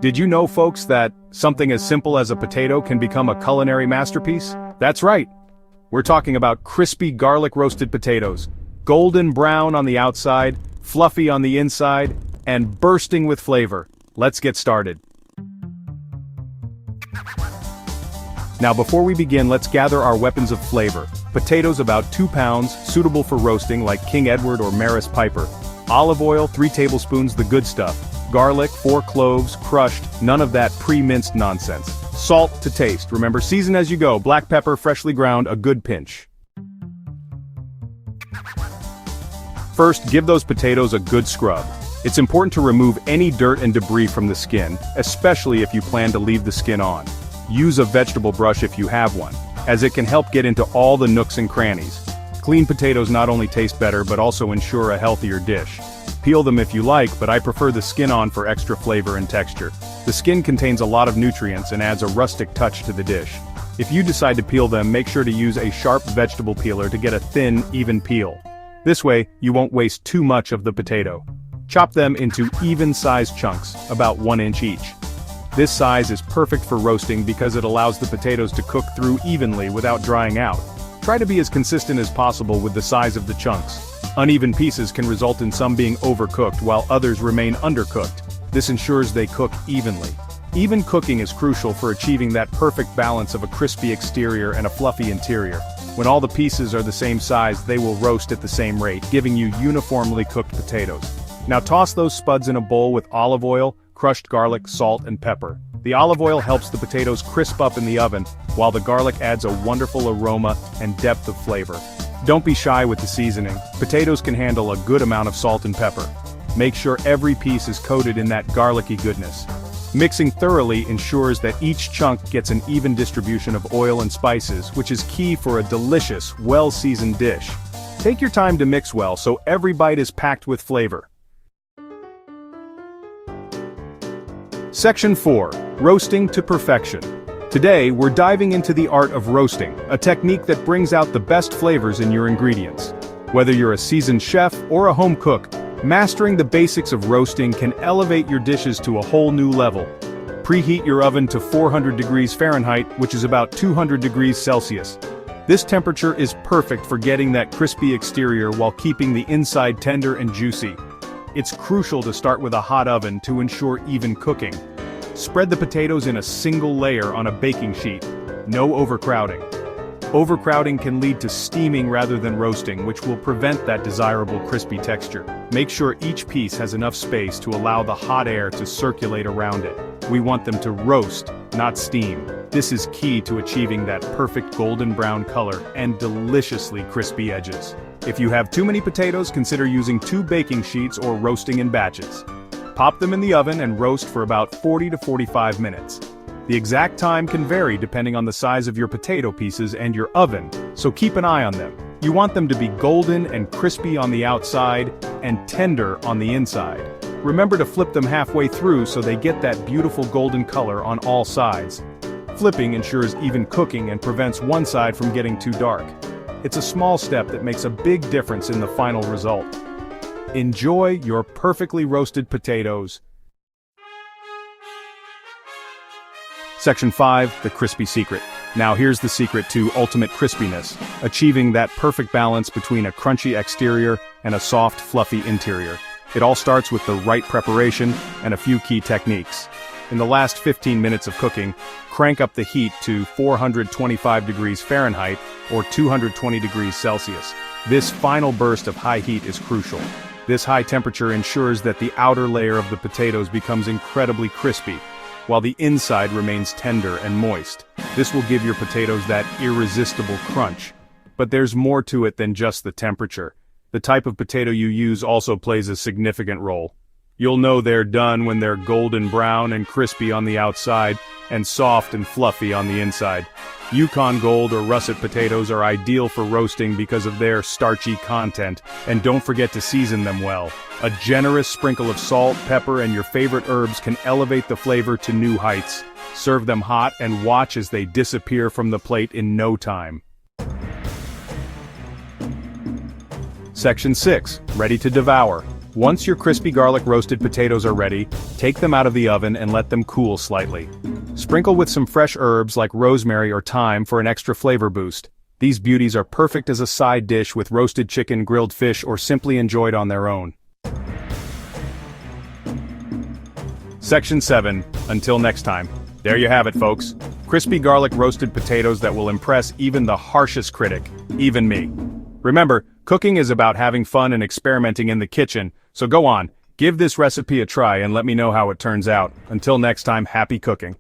Did you know, folks, that something as simple as a potato can become a culinary masterpiece? That's right. We're talking about crispy garlic roasted potatoes, golden brown on the outside, fluffy on the inside, and bursting with flavor. Let's get started. Now before we begin, let's gather our weapons of flavor. Potatoes about 2 pounds, suitable for roasting like King Edward or Maris Piper. Olive oil, 3 tablespoons, the good stuff. Garlic, 4 cloves, crushed, none of that pre-minced nonsense. Salt to taste, remember season as you go, black pepper, freshly ground, a good pinch. First, give those potatoes a good scrub. It's important to remove any dirt and debris from the skin, especially if you plan to leave the skin on. Use a vegetable brush if you have one, as it can help get into all the nooks and crannies. Clean potatoes not only taste better but also ensure a healthier dish. Peel them if you like, but I prefer the skin on for extra flavor and texture. The skin contains a lot of nutrients and adds a rustic touch to the dish. If you decide to peel them, make sure to use a sharp vegetable peeler to get a thin, even peel. This way, you won't waste too much of the potato. Chop them into even-sized chunks, about 1 inch each. This size is perfect for roasting because it allows the potatoes to cook through evenly without drying out. Try to be as consistent as possible with the size of the chunks. Uneven pieces can result in some being overcooked while others remain undercooked. This ensures they cook evenly. Even cooking is crucial for achieving that perfect balance of a crispy exterior and a fluffy interior. When all the pieces are the same size, they will roast at the same rate, giving you uniformly cooked potatoes. Now toss those spuds in a bowl with olive oil, crushed garlic, salt, and pepper. The olive oil helps the potatoes crisp up in the oven, while the garlic adds a wonderful aroma and depth of flavor. Don't be shy with the seasoning. Potatoes can handle a good amount of salt and pepper. Make sure every piece is coated in that garlicky goodness. Mixing thoroughly ensures that each chunk gets an even distribution of oil and spices, which is key for a delicious, well-seasoned dish. Take your time to mix well so every bite is packed with flavor. Section 4. Roasting to perfection. Today, we're diving into the art of roasting, a technique that brings out the best flavors in your ingredients. Whether you're a seasoned chef or a home cook, mastering the basics of roasting can elevate your dishes to a whole new level. Preheat your oven to 400 degrees Fahrenheit, which is about 200 degrees Celsius. This temperature is perfect for getting that crispy exterior while keeping the inside tender and juicy. It's crucial to start with a hot oven to ensure even cooking. Spread the potatoes in a single layer on a baking sheet. No overcrowding. Overcrowding can lead to steaming rather than roasting, which will prevent that desirable crispy texture. Make sure each piece has enough space to allow the hot air to circulate around it. We want them to roast, not steam. This is key to achieving that perfect golden brown color and deliciously crispy edges. If you have too many potatoes, consider using 2 baking sheets or roasting in batches. Pop them in the oven and roast for about 40 to 45 minutes. The exact time can vary depending on the size of your potato pieces and your oven, so keep an eye on them. You want them to be golden and crispy on the outside and tender on the inside. Remember to flip them halfway through so they get that beautiful golden color on all sides. Flipping ensures even cooking and prevents one side from getting too dark. It's a small step that makes a big difference in the final result. Enjoy your perfectly roasted potatoes. Section 5. The crispy secret. Now here's the secret to ultimate crispiness, achieving that perfect balance between a crunchy exterior and a soft, fluffy interior. It all starts with the right preparation and a few key techniques. In the last 15 minutes of cooking, crank up the heat to 425 degrees Fahrenheit or 220 degrees Celsius. This final burst of high heat is crucial. This high temperature ensures that the outer layer of the potatoes becomes incredibly crispy, while the inside remains tender and moist. This will give your potatoes that irresistible crunch. But there's more to it than just the temperature. The type of potato you use also plays a significant role. You'll know they're done when they're golden brown and crispy on the outside, and soft and fluffy on the inside. Yukon Gold or russet potatoes are ideal for roasting because of their starchy content, and don't forget to season them well. A generous sprinkle of salt, pepper, and your favorite herbs can elevate the flavor to new heights. Serve them hot and watch as they disappear from the plate in no time. Section 6. Ready to devour. Once your crispy garlic roasted potatoes are ready, take them out of the oven and let them cool slightly. Sprinkle with some fresh herbs like rosemary or thyme for an extra flavor boost. These beauties are perfect as a side dish with roasted chicken, grilled fish, or simply enjoyed on their own. Section 7. Until next time. There you have it, folks. Crispy garlic roasted potatoes that will impress even the harshest critic, even me. Remember, cooking is about having fun and experimenting in the kitchen, so go on, give this recipe a try and let me know how it turns out. Until next time, happy cooking.